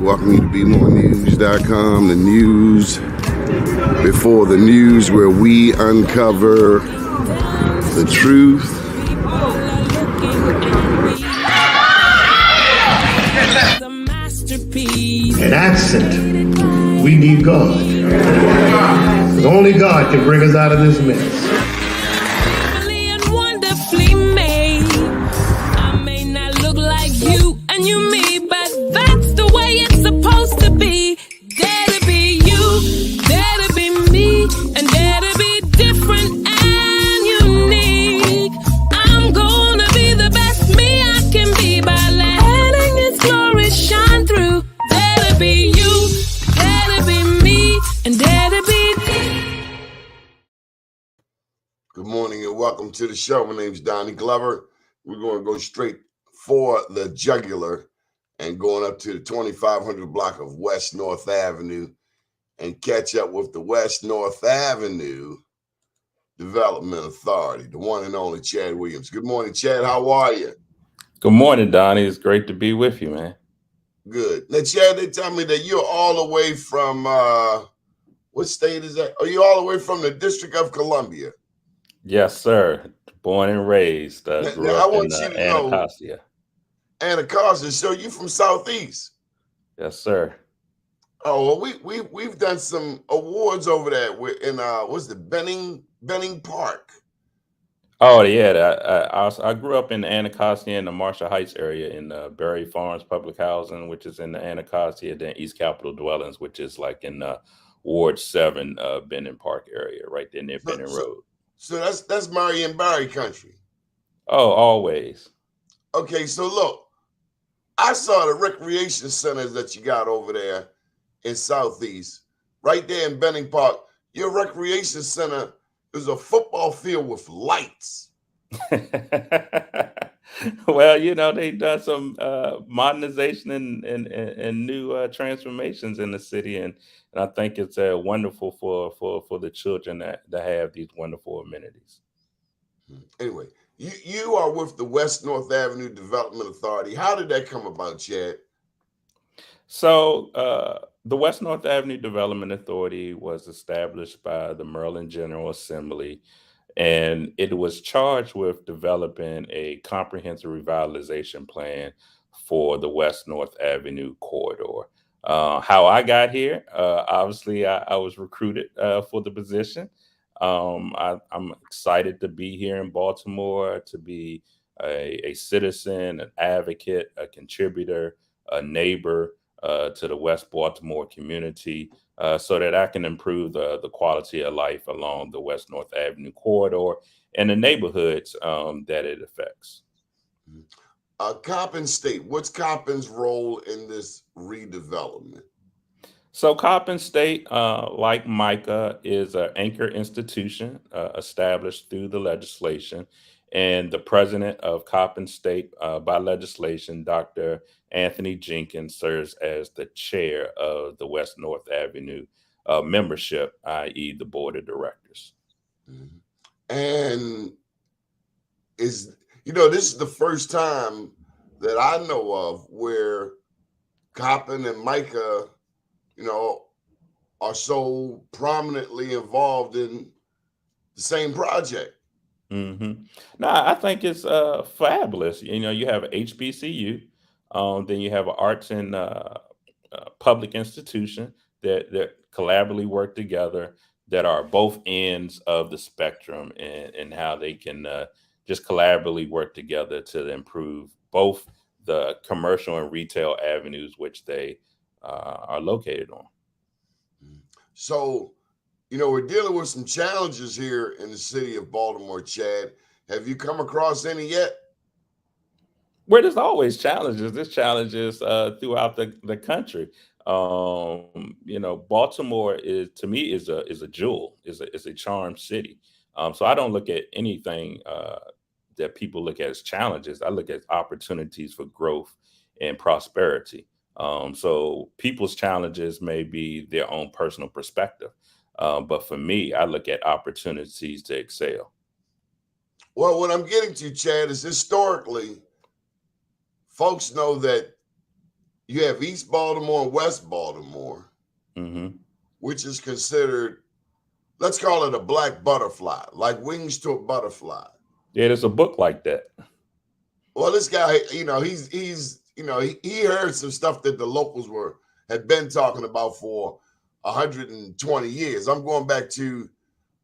welcome you to BeMoreNews.com, the news before the news, where we uncover the truth. And absent, we need God. Because only God can bring us out of this mess. Good morning and welcome to the show. My name's Doni Glover. We're going to go straight for the jugular and going up to the 2500 block of West North Avenue and catch up with the West North Avenue Development Authority, the one and only Chad Williams. Good morning, Chad. How are you? Good morning, Donnie. It's great to be with you, man. Good. Now, Chad, they tell me that you're all the way from, what state is that? Are you all the way from the District of Columbia? Yes, sir. Born and raised. Grew Now, I up want in you to Anacostia. Anacostia, so you from Southeast? Yes, sir. Oh, well, we've done some awards over there in what's the Benning Park. Oh, yeah. I grew up in Anacostia in the Marshall Heights area in Berry Farms Public Housing, which is in the Anacostia, then East Capitol Dwellings, which is like in Ward 7, Benning Park area, right there near Benning Road. So that's Marion Barry country. Oh, always. Okay, so look, I saw the recreation centers that you got over there in Southeast, right there in Benning Park. Your recreation center is a football field with lights. Well, they've done some modernization and new transformations in the city, and I think it's wonderful for the children that have these wonderful amenities. Anyway, you are with the West North Avenue Development Authority. How did that come about, Chad? So the West North Avenue Development Authority was established by the Maryland General Assembly, and it was charged with developing a comprehensive revitalization plan for the West North Avenue corridor. How I got here, obviously, I was recruited for the position. I'm excited to be here in Baltimore, to be a citizen, an advocate, a contributor, a neighbor to the West Baltimore community, so that I can improve the quality of life along the West North Avenue corridor and the neighborhoods that it affects. Coppin State, what's Coppin's role in this redevelopment? So Coppin State, like Micah, is an anchor institution established through the legislation. And the president of Coppin State, by legislation, Dr. Anthony Jenkins, serves as the chair of the West North Avenue membership, i.e. the board of directors. And this is the first time that I know of where Coppin and Micah, are so prominently involved in the same project. Mm-hmm. No, I think it's fabulous. You have HBCU, then you have an arts and public institution that collaboratively work together, that are both ends of the spectrum, and how they can just collaboratively work together to improve both the commercial and retail avenues which they are located on. So, we're dealing with some challenges here in the city of Baltimore, Chad. Have you come across any yet? Well, there's always challenges. There's challenges throughout the country. Baltimore to me is a jewel, is a charmed city. So I don't look at anything that people look at as challenges. I look at opportunities for growth and prosperity. So people's challenges may be their own personal perspective. But for me, I look at opportunities to excel. Well, what I'm getting to, Chad, is historically, folks know that you have East Baltimore and West Baltimore, Mm-hmm. which is considered, let's call it a black butterfly, like wings to a butterfly. Yeah, there's a book like that. Well, this guy, he heard some stuff that the locals had been talking about for 120 years. I'm going back to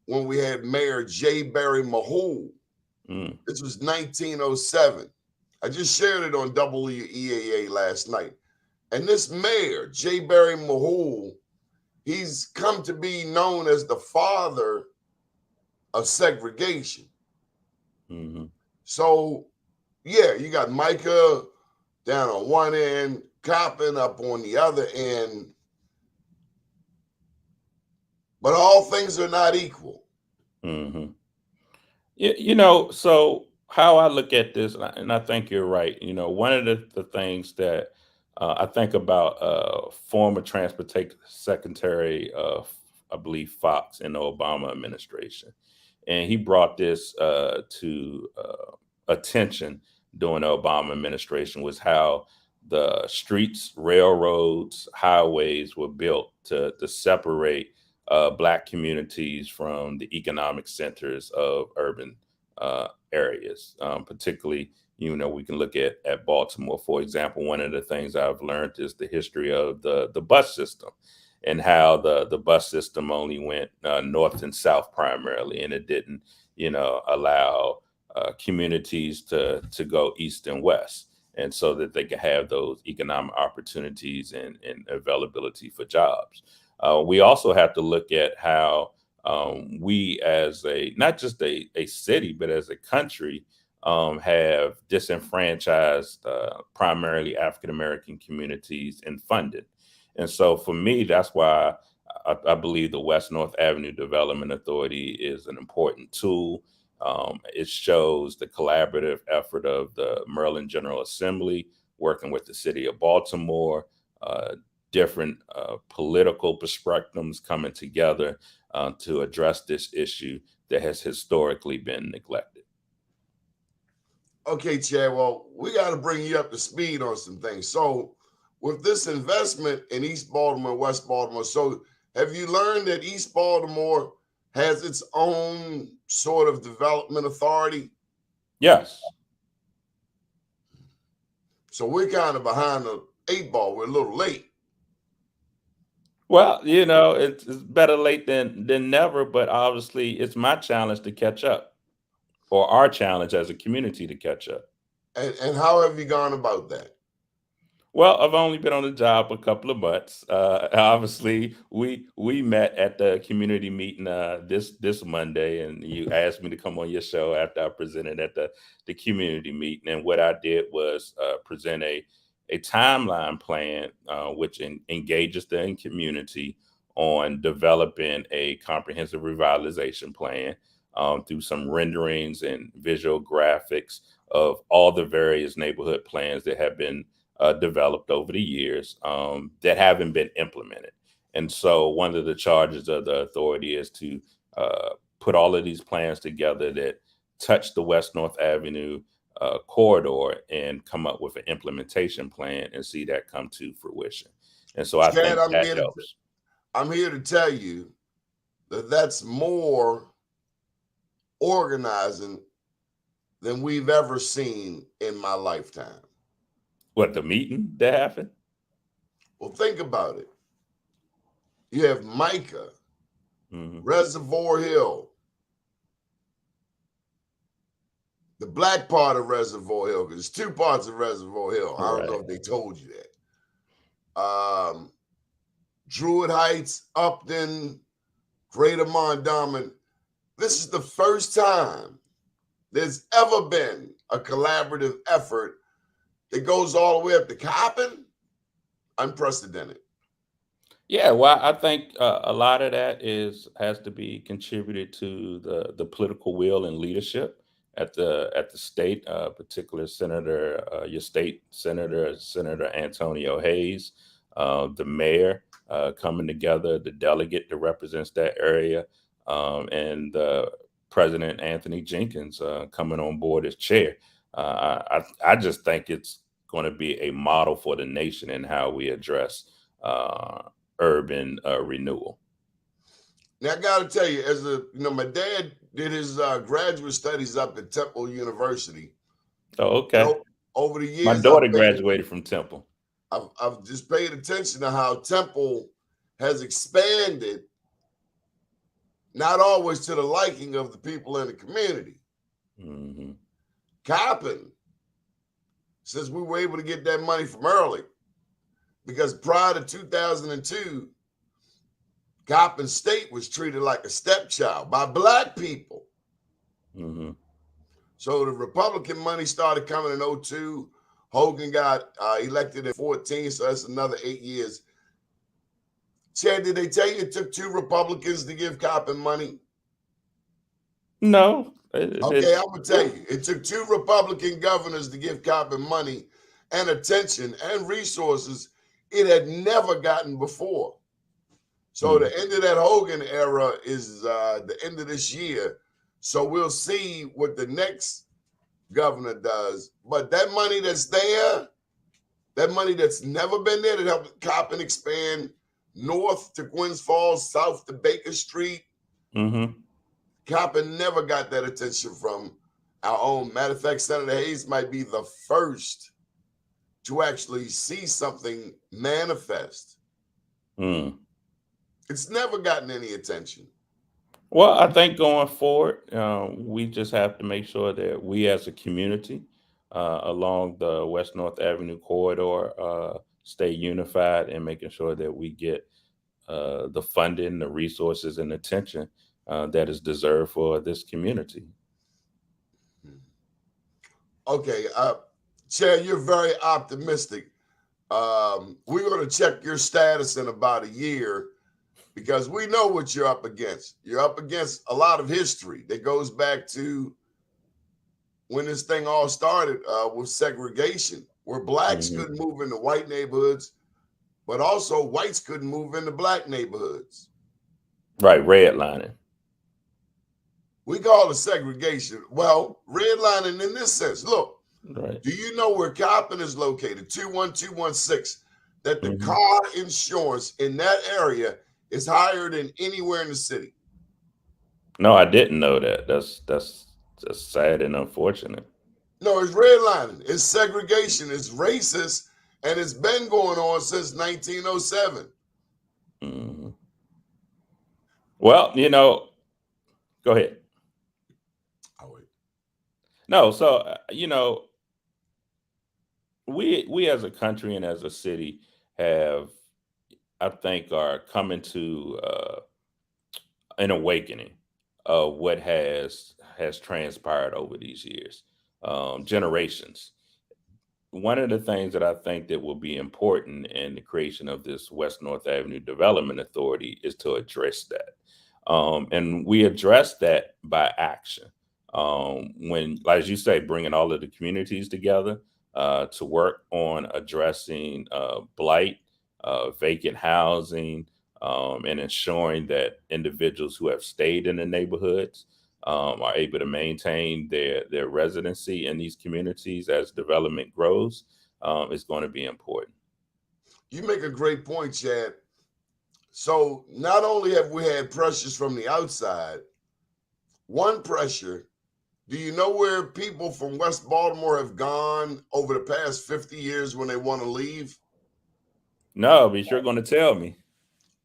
when we had Mayor J. Barry Mahul. Mm. This was 1907. I just shared it on WEAA last night. And this mayor, J. Barry Mahul, he's come to be known as the father of segregation. Mm-hmm. So, yeah, you got Micah down on one end, Coppin up on the other end. But all things are not equal. Mm-hmm. So how I look at this, and I think you're right. One of the things that I think about former transportation secretary of, I believe, Fox in the Obama administration, and he brought this to attention during the Obama administration, was how the streets, railroads, highways were built to separate Black communities from the economic centers of urban areas. Particularly, we can look at Baltimore, for example. One of the things I've learned is the history of the bus system, and how the bus system only went north and south primarily, and it didn't, allow communities to go east and west, and so that they could have those economic opportunities and availability for jobs. We also have to look at how we, as not just a city, but as a country, have disenfranchised primarily African American communities in funding. And so for me, that's why I believe the West North Avenue Development Authority is an important tool. It shows the collaborative effort of the Maryland General Assembly working with the city of Baltimore, different political perspectives coming together to address this issue that has historically been neglected. Okay, Chad, well, we got to bring you up to speed on some things. So, with this investment in East Baltimore, West Baltimore, so have you learned that East Baltimore has its own sort of development authority? Yes. So we're kind of behind the eight ball. We're a little late. Well, it's better late than never, but obviously it's my challenge to catch up, or our challenge as a community to catch up. And how have you gone about that? Well, I've only been on the job a couple of months. Obviously, we met at the community meeting this Monday, and you asked me to come on your show after I presented at the community meeting. And what I did was present a timeline plan, which engages the community on developing a comprehensive revitalization plan through some renderings and visual graphics of all the various neighborhood plans that have been developed over the years that haven't been implemented. And so one of the charges of the authority is to put all of these plans together that touch the West North Avenue corridor and come up with an implementation plan and see that come to fruition. And so I Chad, think that helps. I'm here to tell you that that's more organizing than we've ever seen in my lifetime. What, the meeting that happened? Well, think about it. You have Micah, Reservoir Hill, the black part of Reservoir Hill, because there's two parts of Reservoir Hill. I don't know if they told you that. Druid Heights, Upton, Greater Mondawmin. This is the first time there's ever been a collaborative effort that goes all the way up to Coppin. Unprecedented. Yeah, well, I think a lot of that has to be contributed to the political will and leadership at the state, particular Senator, your state senator, Senator Antonio Hayes, the mayor coming together, the delegate that represents that area, and President Anthony Jenkins coming on board as chair. I just think it's going to be a model for the nation in how we address urban renewal. Now I got to tell you, my dad did his graduate studies up at Temple University. Oh, okay. Over the My years, daughter graduated from Temple. I've just paid attention to how Temple has expanded, not always to the liking of the people in the community. Mm-hmm. Coppin, since we were able to get that money from early, because prior to 2002, Coppin State was treated like a stepchild by Black people. Mm-hmm. So the Republican money started coming in 2002. Hogan got elected in 2014, so that's another 8 years. Chad, did they tell you it took 2 Republicans to give Coppin money? No. Okay, I'm going to tell you. It took 2 Republican governors to give Coppin money and attention and resources it had never gotten before. So the end of that Hogan era is the end of this year. So we'll see what the next governor does. But that money that's there, that money that's never been there to help Coppin expand north to Gwynns Falls, south to Baker Street. Mm-hmm. Coppin never got that attention from our own. Matter of fact, Senator Hayes might be the first to actually see something manifest. It's never gotten any attention. Well, I think going forward, we just have to make sure that we as a community along the West North Avenue corridor stay unified and making sure that we get the funding, the resources, and attention that is deserved for this community. Okay, Chad, you're very optimistic. We're going to check your status in about a year because we know what you're up against. You're up against a lot of history that goes back to when this thing all started with segregation, where Blacks couldn't move into white neighborhoods, but also whites couldn't move into Black neighborhoods. Right, redlining. We call it segregation. Well, redlining in this sense. Look, right. Do you know where Coppin is located? 21216. That the car insurance in that area is higher than anywhere in the city. No, I didn't know that. That's just sad and unfortunate. No, it's redlining. It's segregation. It's racist, and it's been going on since 1907. Well, go ahead. I'll wait. No, so we as a country and as a city have, I think, are coming to an awakening of what has transpired over these years, generations. One of the things that I think that will be important in the creation of this West North Avenue Development Authority is to address that. And we address that by action. When, as you say, bringing all of the communities together to work on addressing blight, vacant housing, and ensuring that individuals who have stayed in the neighborhoods are able to maintain their residency in these communities as development grows is going to be important. You make a great point, Chad. So not only have we had pressures from the outside, one pressure, do you know where people from West Baltimore have gone over the past 50 years when they want to leave? No, but you're going to tell me.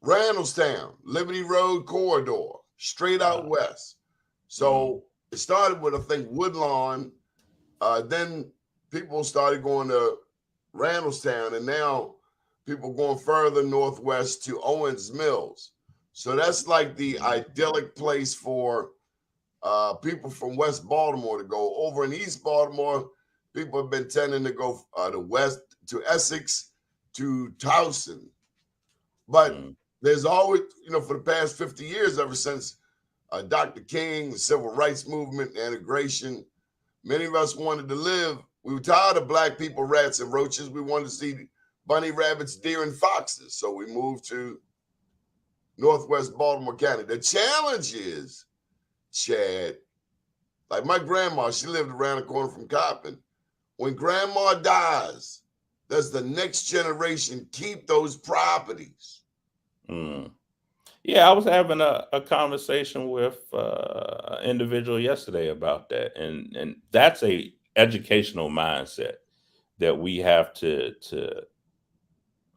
Randallstown, Liberty Road corridor, straight out west. So it started with, I think, Woodlawn. Then people started going to Randallstown, and now people going further northwest to Owens Mills. So that's like the idyllic place for people from West Baltimore to go. Over in East Baltimore, people have been tending to go to west, to Essex, to Towson. But there's always, for the past 50 years, ever since Dr. King, the civil rights movement, integration, many of us wanted to live. We were tired of Black people, rats, and roaches. We wanted to see bunny, rabbits, deer, and foxes. So we moved to Northwest Baltimore County. The challenge is, Chad, like my grandma, she lived around the corner from Coppin. when grandma dies, does the next generation keep those properties? Mm. Yeah, I was having a conversation with an individual yesterday about that, and that's a educational mindset that we have to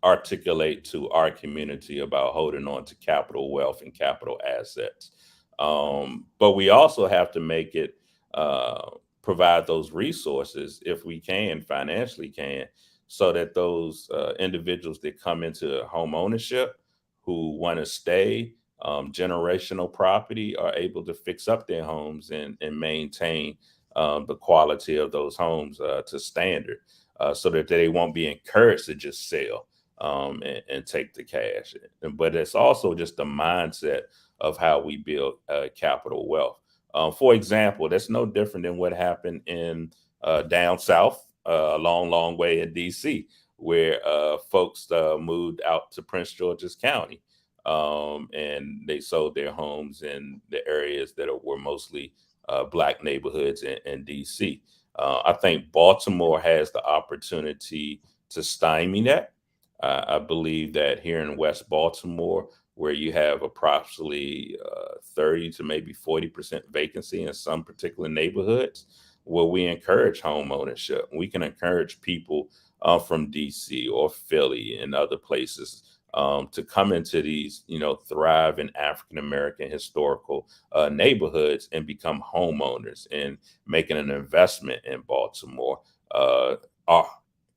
articulate to our community about holding on to capital wealth and capital assets. But we also have to make it uh, provide those resources if we can, financially can, so that those individuals that come into home ownership who want to stay generational property are able to fix up their homes and maintain the quality of those homes to standard so that they won't be encouraged to just sell and take the cash. But it's also just the mindset of how we build capital wealth. For example, that's no different than what happened in down south, a long, long way in D.C., where folks moved out to Prince George's County, and they sold their homes in the areas that were mostly Black neighborhoods in D.C. I think Baltimore has the opportunity to stymie that. I believe that here in West Baltimore, where you have approximately 30 to maybe 40% vacancy in some particular neighborhoods, where we encourage home ownership. We can encourage people from DC or Philly and other places to come into these, thriving African American historical neighborhoods and become homeowners and making an investment in Baltimore, uh,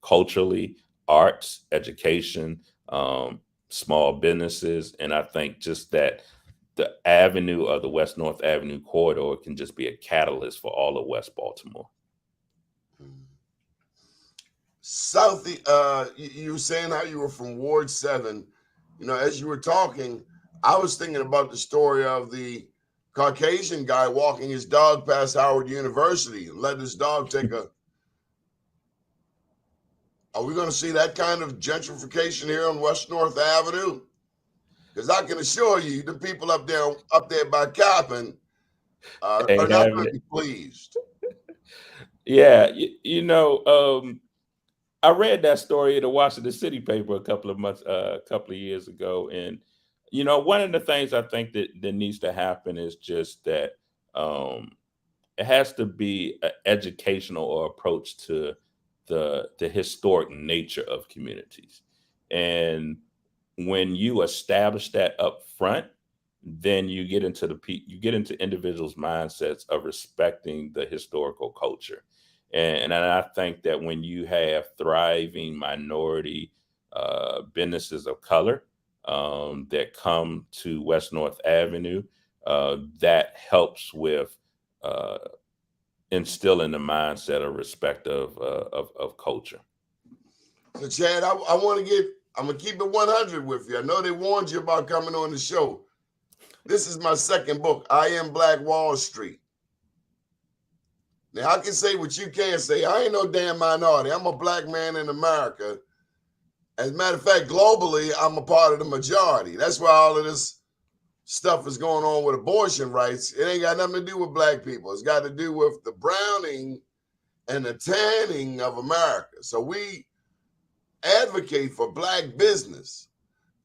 culturally, arts, education, small businesses. And I think just that the avenue of the West North Avenue corridor can just be a catalyst for all of West Baltimore. Southie, you were saying how you were from Ward 7. As you were talking, I was thinking about the story of the Caucasian guy walking his dog past Howard University and let his dog take a. Are we going to see that kind of gentrification here on West North Avenue? Because I can assure you, the people up there by Coppin are Ain't not having going to it. be pleased. Yeah, I read that story in the Washington City paper a couple of years ago, and one of the things I think that needs to happen is just that um, it has to be an educational or approach to the historic nature of communities, and when you establish that up front, then you get into individuals' mindsets of respecting the historical culture. And I think that when you have thriving minority businesses of color that come to West North Avenue, that helps with uh, instilling the mindset of respect of culture. So, Chad, I'm going to keep it 100 with you. I know they warned you about coming on the show. This is my second book, I Am Black Wall Street. Now, I can say what you can't say. I ain't no damn minority. I'm a black man in America. As a matter of fact, globally, I'm a part of the majority. That's why all of this stuff is going on with abortion rights. It ain't got nothing to do with black people. It's got to do with the browning and the tanning of America. So we advocate for black business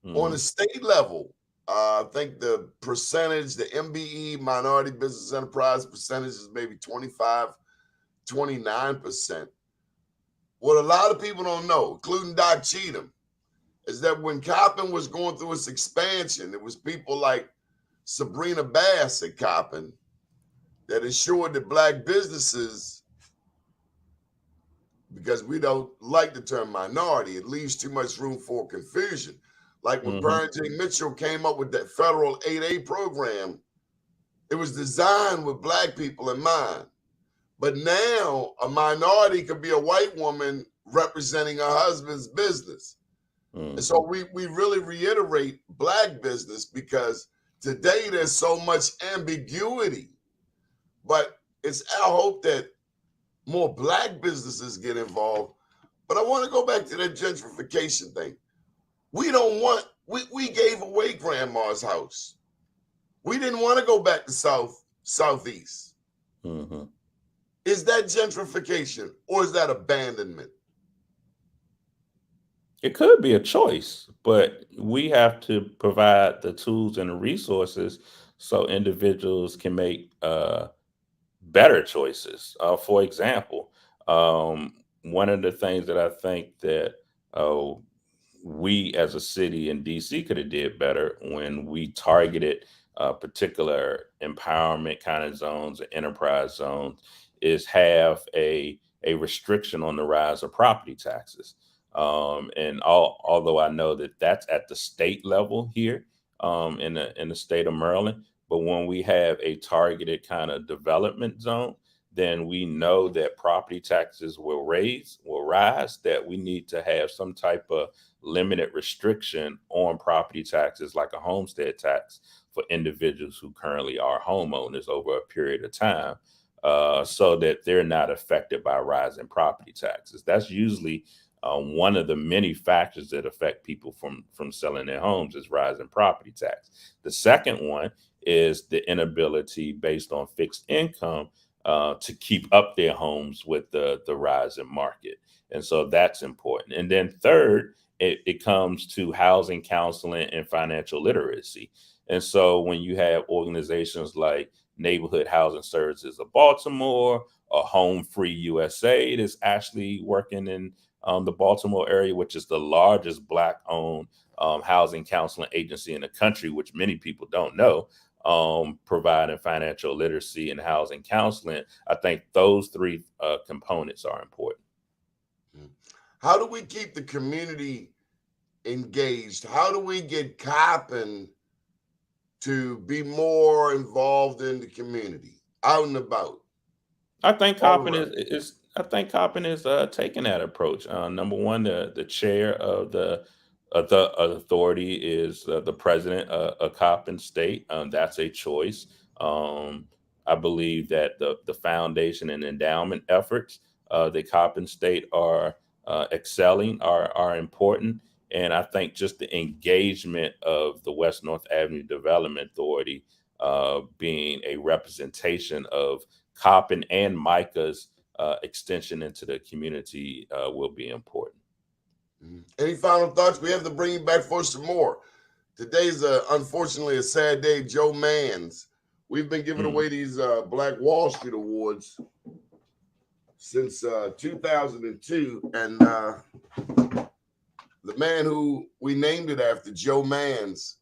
on a state level. I think the percentage, the MBE, minority business enterprise percentage, is maybe 25, 29%. What a lot of people don't know, including Doc Cheatham, is that when Coppin was going through its expansion, it was people like Sabrina Bass at Coppin that ensured that black businesses, because we don't like the term minority, it leaves too much room for confusion. Like when Hmm. Burns J. Mitchell came up with that federal 8A program, it was designed with black people in mind. But now a minority could be a white woman representing her husband's business. And so we really reiterate black business because today there's so much ambiguity. But it's our hope that more black businesses get involved. But I want to go back to that gentrification thing. We gave away grandma's house. We didn't want to go back to southeast. Hmm. Is that gentrification or is that abandonment? It could be a choice, but we have to provide the tools and the resources so individuals can make better choices. For example, one of the things that I think that uh, we as a city in DC could have did better when we targeted particular empowerment kind of zones or enterprise zones is have a restriction on the rise of property taxes. Although I know that that's at the state level here in the state of Maryland, but when we have a targeted kind of development zone, then we know that property taxes will rise, that we need to have some type of limited restriction on property taxes, like a homestead tax for individuals who currently are homeowners over a period of time, so that they're not affected by rising property taxes. That's usually one of the many factors that affect people from selling their homes is rising property tax. The second one is the inability based on fixed income to keep up their homes with the rising market. And so that's important. And then third, it comes to housing counseling and financial literacy. And so when you have organizations like Neighborhood Housing Services of Baltimore or Home Free USA that's actually working in the Baltimore area, which is the largest Black owned housing counseling agency in the country, which many people don't know, providing financial literacy and housing counseling. I think those three components are important. How do we keep the community engaged? How do we get Coppin to be more involved in the community, out and about, I think all Coppin around? is I think Coppin is taking that approach. Number one, the chair of the authority is the president of Coppin State. That's a choice. Um, I believe that the foundation and endowment efforts that Coppin State are excelling are important. And I think just the engagement of the West North Avenue Development Authority being a representation of Coppin and Micah's extension into the community will be important. Any final thoughts? We have to bring you back for some more. Today's unfortunately a sad day. Joe Mans. We've been giving Mm. away these Black Wall Street Awards since 2002, and the man who we named it after, Joe Mans,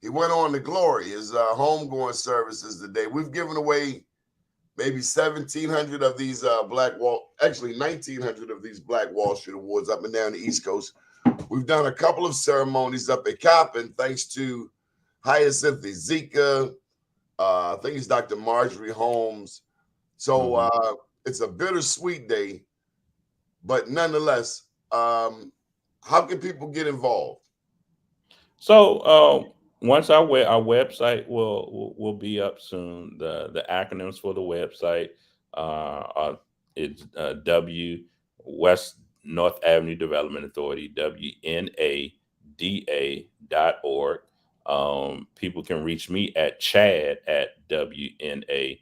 he went on to glory. His homegoing services today. We've given away maybe 1,700 of these actually 1,900 of these Black Wall Street Awards up and down the East Coast. We've done a couple of ceremonies up at Coppin, thanks to Hyacinth Ezeka. I think it's Dr. Marjorie Holmes. So it's a bittersweet day, but nonetheless, how can people get involved? So once our website will be up soon. The acronyms for the website are it's W West North Avenue Development Authority, WNADA.org. People can reach me at Chad at WNADA.org.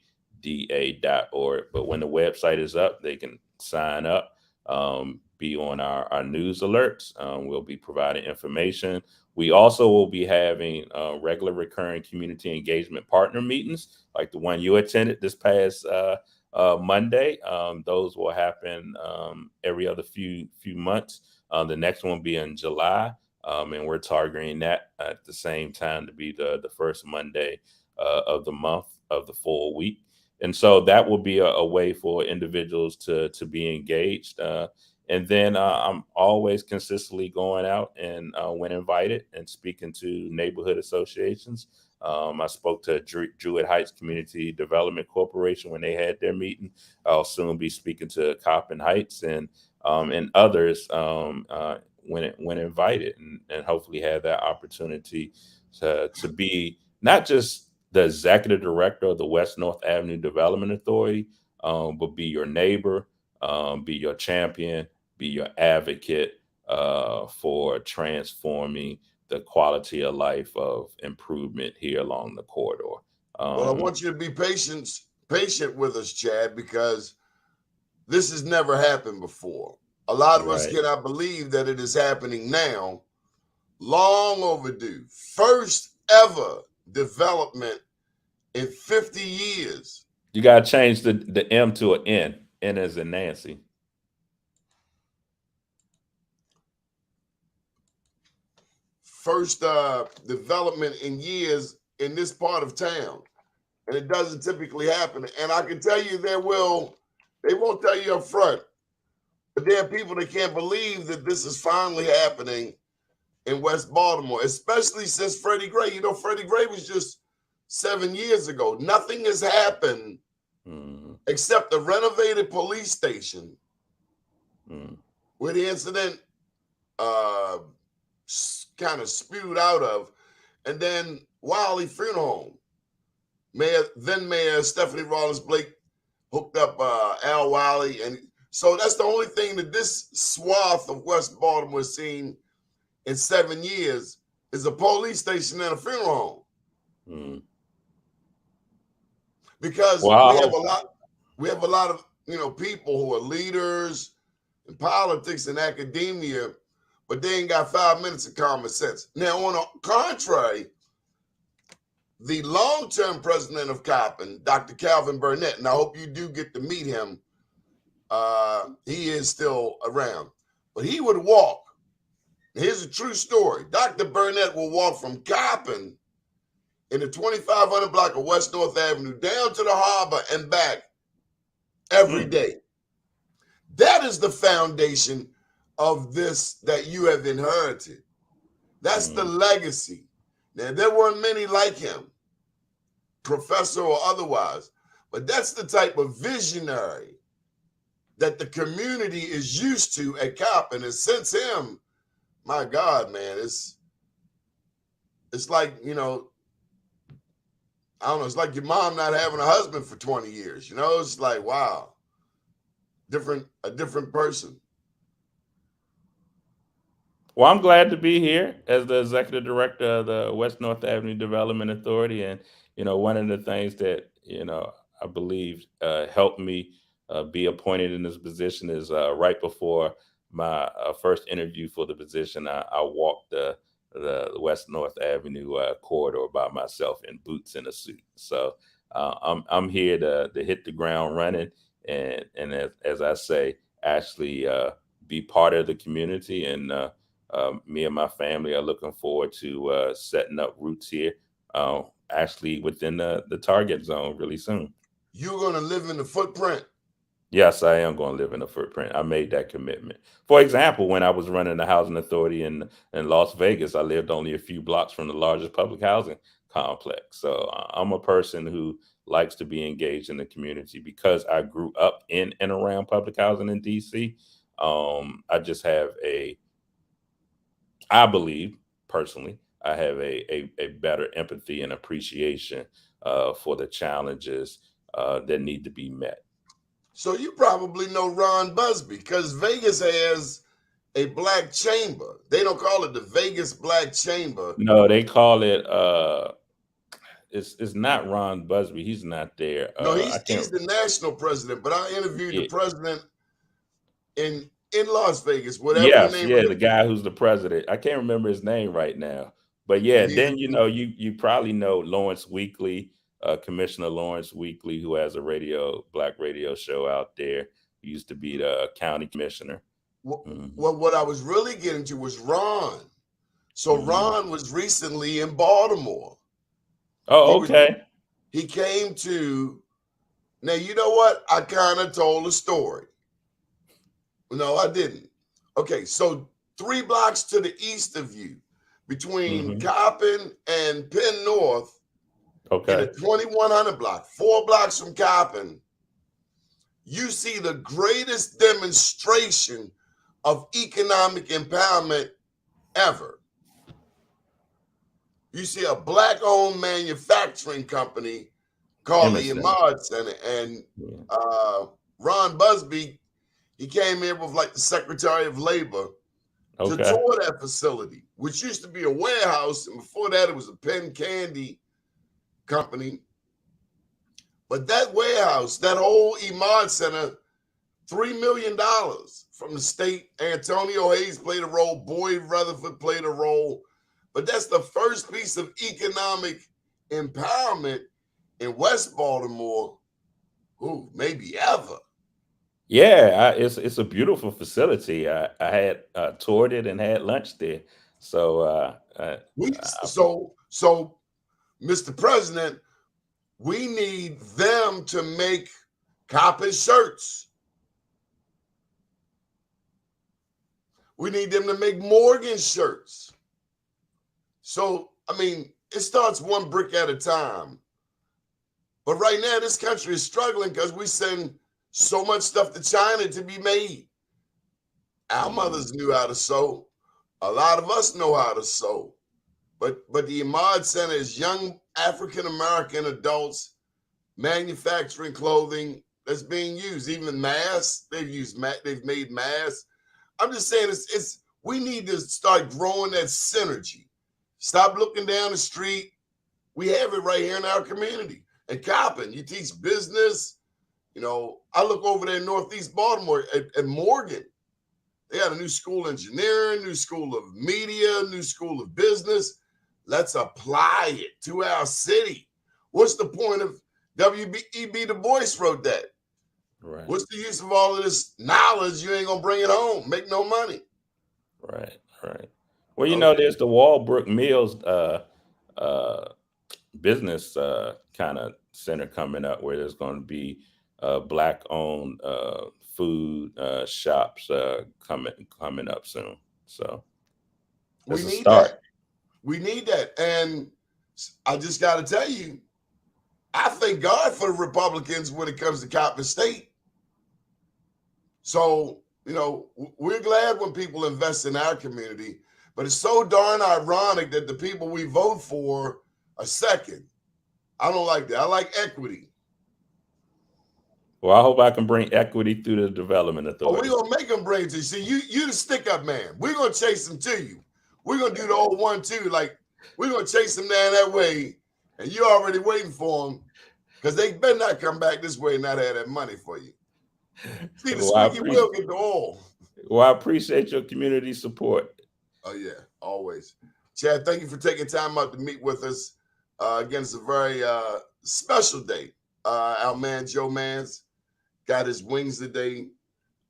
But when the website is up, they can sign up, be on our news alerts. We'll be providing information. We also will be having regular recurring community engagement partner meetings like the one you attended this past Monday. Those will happen every other few months. The next one will be in July, and we're targeting that at the same time to be the first Monday of the month of the full week. And so that will be a way for individuals to be engaged. And then I'm always consistently going out and when invited and speaking to neighborhood associations. I spoke to Druid Heights Community Development Corporation when they had their meeting. I'll soon be speaking to Coppin Heights and others when invited, and hopefully have that opportunity to be not just the executive director of the West North Avenue Development Authority, but be your neighbor, be your champion, be your advocate for transforming the quality of life of improvement here along the corridor. Well, I Um, want you to be patient. patient with us, Chad, because this has never happened before. A lot of us Right. cannot believe that it is happening now. Long overdue. First ever development in 50 years. You got to change the M to an N. N as in Nancy. First development in years in this part of town. And it doesn't typically happen. And I can tell you they won't tell you up front, but there are people that can't believe that this is finally happening in West Baltimore, especially since Freddie Gray. You know, Freddie Gray was just 7 years ago. Nothing has happened except the renovated police station where the incident kind of spewed out of, and then Wiley Funeral Home. Mayor Stephanie Rawlins Blake hooked up Al Wiley, and so that's the only thing that this swath of West Baltimore has seen in 7 years is a police station and a funeral home. Because we have a lot of people who are leaders in politics and academia, but they ain't got 5 minutes of common sense. Now, on the contrary, the long-term president of Coppin, Dr. Calvin Burnett, and I hope you do get to meet him. He is still around, but he would walk. Here's a true story. Dr. Burnett will walk from Coppin in the 2500 block of West North Avenue down to the harbor and back every day. That is the foundation of this that you have inherited. That's the legacy. Now, there weren't many like him, professor or otherwise, but that's the type of visionary that the community is used to at Coppin. And since him, my God, man, it's like, I don't know, it's like your mom not having a husband for 20 years. It's like, wow, a different person. Well, I'm glad to be here as the executive director of the West North Avenue Development Authority. And, one of the things that, I believe helped me be appointed in this position is right before my first interview for the position, I walked the West North Avenue corridor by myself in boots and a suit. So I'm here to hit the ground running and as I say, actually be part of the community. And me and my family are looking forward to setting up roots here, actually within the target zone really soon. You're going to live in the footprint. Yes, I am going to live in a footprint. I made that commitment. For example, when I was running the housing authority in Las Vegas, I lived only a few blocks from the largest public housing complex. So I'm a person who likes to be engaged in the community because I grew up in and around public housing in DC. I just have I believe personally, I have a better empathy and appreciation for the challenges that need to be met. So you probably know Ron Busby because Vegas has a black chamber. They don't call it the Vegas Black Chamber. No, they call it. It's not Ron Busby. He's not there. No, he's the national president. But I interviewed the president in Las Vegas. Whatever the name. Yeah, the guy who's the president. I can't remember his name right now. But then you probably know Lawrence Weekly. Commissioner Lawrence Weekly, who has a black radio show out there. He used to be the county commissioner. Well, what I was really getting to was Ron. So Ron was recently in Baltimore. Oh, okay. He came to, now you know what? I kind of told a story. No, I didn't. Okay, so 3 blocks to the east of you, between Coppin and Penn North, in the 2100 block, 4 blocks from Coppin, you see the greatest demonstration of economic empowerment ever. You see a black-owned manufacturing company called the Imad Center, and Ron Busby, he came in with like the Secretary of Labor to tour that facility, which used to be a warehouse, and before that it was a pen candy company. But that warehouse, that whole Imad Center, $3 million from the state. Antonio Hayes played a role. Boyd Rutherford played a role. But that's the first piece of economic empowerment in West Baltimore, maybe ever. Yeah, it's a beautiful facility. I had toured it and had lunch there. So So, Mr. President, we need them to make copper shirts. We need them to make Morgan shirts. So, I mean, it starts one brick at a time. But right now, this country is struggling because we send so much stuff to China to be made. Our mothers knew how to sew. A lot of us know how to sew. But the Imad Center is young African-American adults manufacturing clothing that's being used. Even masks, they've made masks. I'm just saying we need to start growing that synergy. Stop looking down the street. We have it right here in our community. And Coppin, you teach business. You know, I look over there in Northeast Baltimore at Morgan. They got a new school of engineering, new school of media, new school of business. Let's apply it to our city. What's the point of W.E.B. Du Bois wrote that? Right. What's the use of all of this knowledge? You ain't gonna bring it home, make no money. Right. Well, there's the Walbrook Mills business kind of center coming up where there's going to be Black-owned food shops coming up soon. So we need that. We need that. And I just got to tell you, I thank God for the Republicans when it comes to Coppin State. So, we're glad when people invest in our community, but it's so darn ironic that the people we vote for are second. I don't like that. I like equity. Well, I hope I can bring equity through the development authority. We're going to make them bring it to you. See, you the stick-up man. We're going to chase them to you. We're going to do the old 1-2. Like, we're going to chase them down that way, and you're already waiting for them because they better not come back this way and not have that money for you. See, the squeaky wheel get the oil. Well, I appreciate your community support. Oh, yeah, always. Chad, thank you for taking time out to meet with us. Again, it's a very special day. Our man, Joe Mans, got his wings today.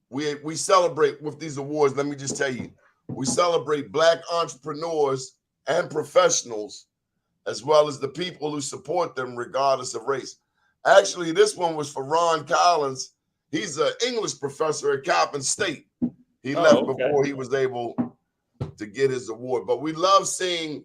We celebrate with these awards. Let me just tell you, we celebrate Black entrepreneurs and professionals, as well as the people who support them regardless of race. Actually, this one was for Ron Collins. He's an English professor at Coppin State. He left before he was able to get his award. But we love seeing,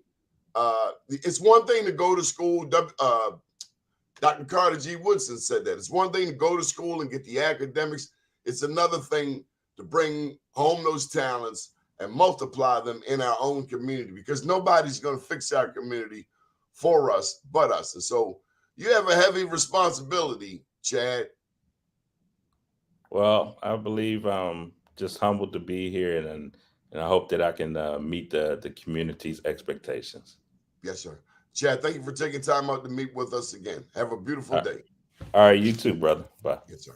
it's one thing to go to school. Dr. Carter G. Woodson said that. It's one thing to go to school and get the academics. It's another thing to bring home those talents and multiply them in our own community, because nobody's going to fix our community for us but us. And so you have a heavy responsibility, Chad. Well, I believe I'm just humbled to be here, and I hope that I can meet the community's expectations. Yes, sir. Chad, thank you for taking time out to meet with us again. Have a beautiful day. All right, you too, brother. Bye. Yes, sir.